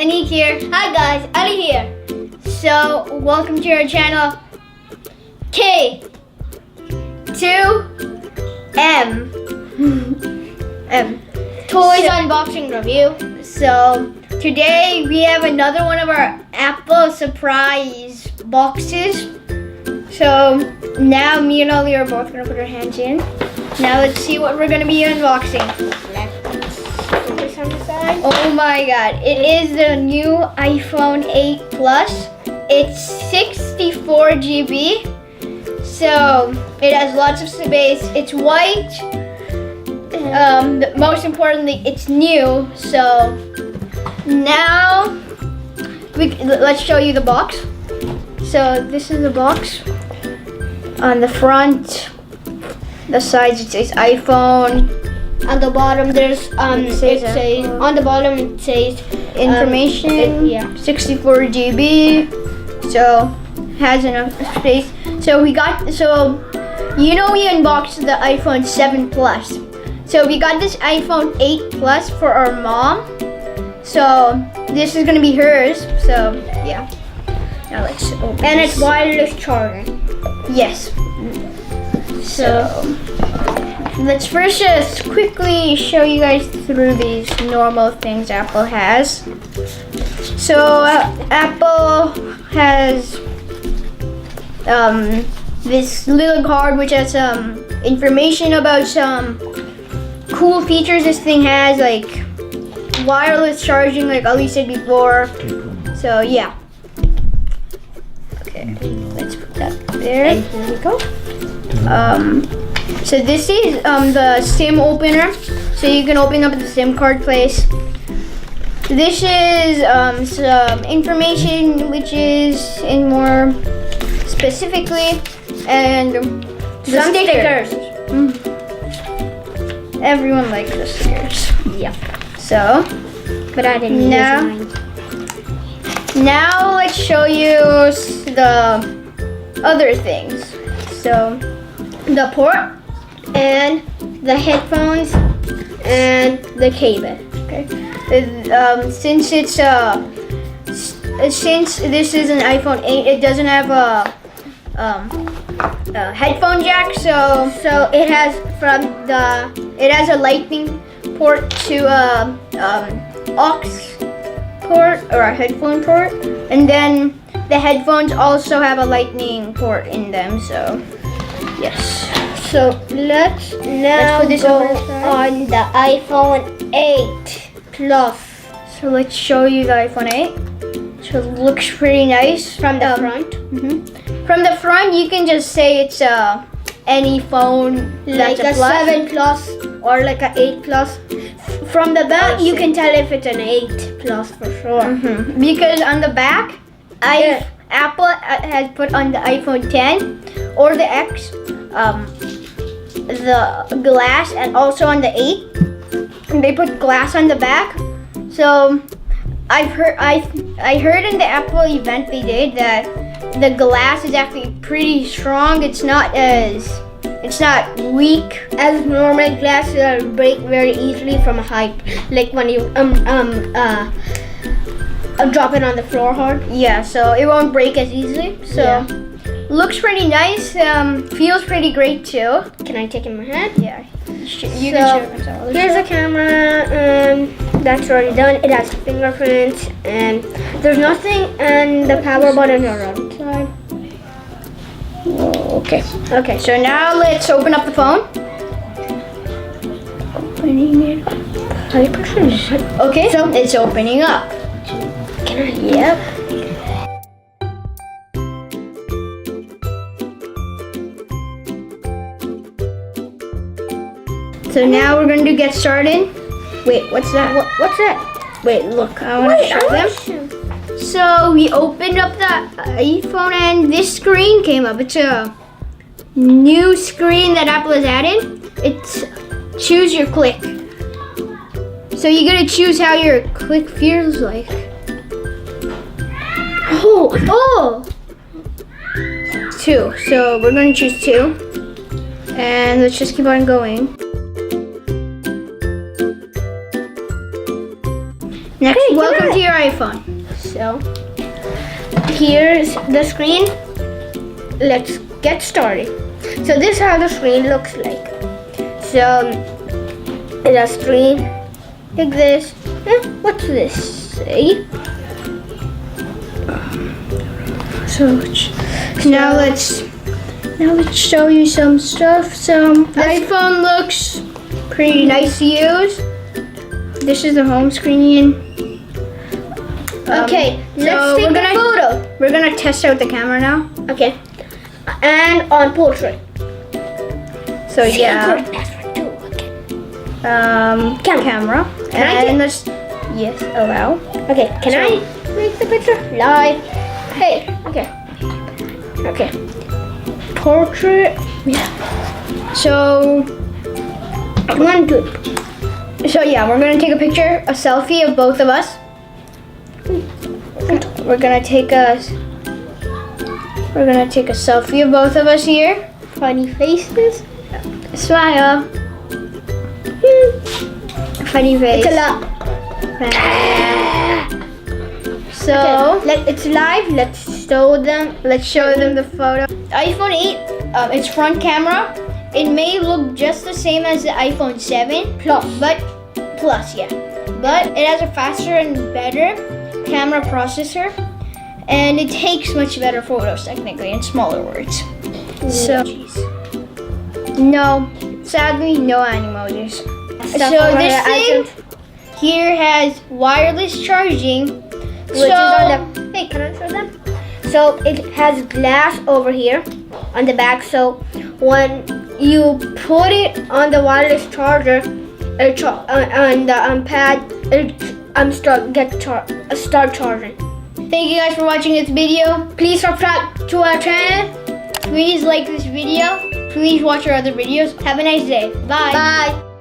Aniq here. Hi guys, Ali here. So, welcome to our channel, K2M Toys Unboxing Review. So, today we have another one of our Apple surprise boxes. So, now me and Ali are both going to put our hands in. Now let's see what we're going to be unboxing. Oh my god, it is the new iPhone 8 Plus. It's 64 GB. So it has lots of space. It's white. Most importantly, it's new. So now let's show you the box. So this is the box. On the front, the sides it says iPhone. On the bottom there's on the bottom it says information. 64 GB. So has enough space. So we unboxed the iPhone 7 Plus. So we got this iPhone 8 Plus for our mom. So this is gonna be hers. So yeah. Now let's open. And it's wireless charging. Yes. So let's first just quickly show you guys through these normal things Apple has. So Apple has this little card which has some information about some cool features this thing has, like wireless charging, like Ali said before. So yeah. Okay, let's put that there. And here we go. So this is the SIM opener, so you can open up the SIM card place. This is some information which is in more specifically, and some stickers. Everyone likes the stickers. Yeah. So, but I didn't use mine. Now let's show you the other things. So the port and the headphones and the cable. Okay. Since this is an iPhone 8, it doesn't have a headphone jack. So it has a lightning port to aux port or a headphone port, and then the headphones also have a lightning port in them. So yes. So let's put this on the iPhone 8 Plus. So let's show you the iPhone 8. So it looks pretty nice from the front. From the front, you can just say it's any phone, like a 7 Plus or like an 8 Plus. From the back, you can tell if it's an 8 Plus for sure. Because on the back, Apple has put on the iPhone 10 or the X, the glass, and also on the 8, they put glass on the back. So I heard in the Apple event they did that the glass is actually pretty strong. It's not weak as normal glass. It'll break very easily from a height, like when you drop it on the floor hard. Yeah, so it won't break as easily. So yeah. Looks pretty nice. Feels pretty great too. Can I take it in my hand? Yeah. You can show it. Here's the camera. That's already done. It has fingerprints, and there's nothing, and the power button are outside. Okay. Okay. So now let's open up the phone. Opening it. Okay. So it's opening up. Can I? Yep. So now we're going to get started. Wait, what's that? What's that? Wait, look, I want to show them. So we opened up the iPhone and this screen came up. It's a new screen that Apple has added. It's choose your click. So you're going to choose how your click feels like. Oh! 2. So we're going to choose 2. And let's just keep on going. Next, Hey, welcome can I- to your iPhone. So, here's the screen. Let's get started. So this is how the screen looks like. So, the screen like this. What's this say? So now let's show you some stuff. The iPhone looks pretty nice to use. This is the home screen. Okay, let's take a photo. We're gonna test out the camera now. Okay, and on portrait. So yeah, Password too. Okay. camera. Can I And let's allow. Okay, can I make the picture live? Hey, okay. Portrait. Yeah. So One, two. yeah, we're gonna take a picture, a selfie of both of us. We're gonna take a selfie of both of us here. Funny faces. Smile. Funny face. It's a lot. So It's live. Let's show them. let's show them the photo. iPhone 8, its front camera, it may look just the same as the iPhone 7 Plus. but it has a faster and better camera processor, and it takes much better photos technically, in smaller words. So no, sadly no animojis. So this thing here has wireless charging, Which is on the. Hey, can I show them? So it has glass over here on the back. So when you put it on the wireless charger, on the pad, it start charging. Thank you guys for watching this video. Please subscribe to our channel. Please like this video. Please watch our other videos. Have a nice day. Bye. Bye.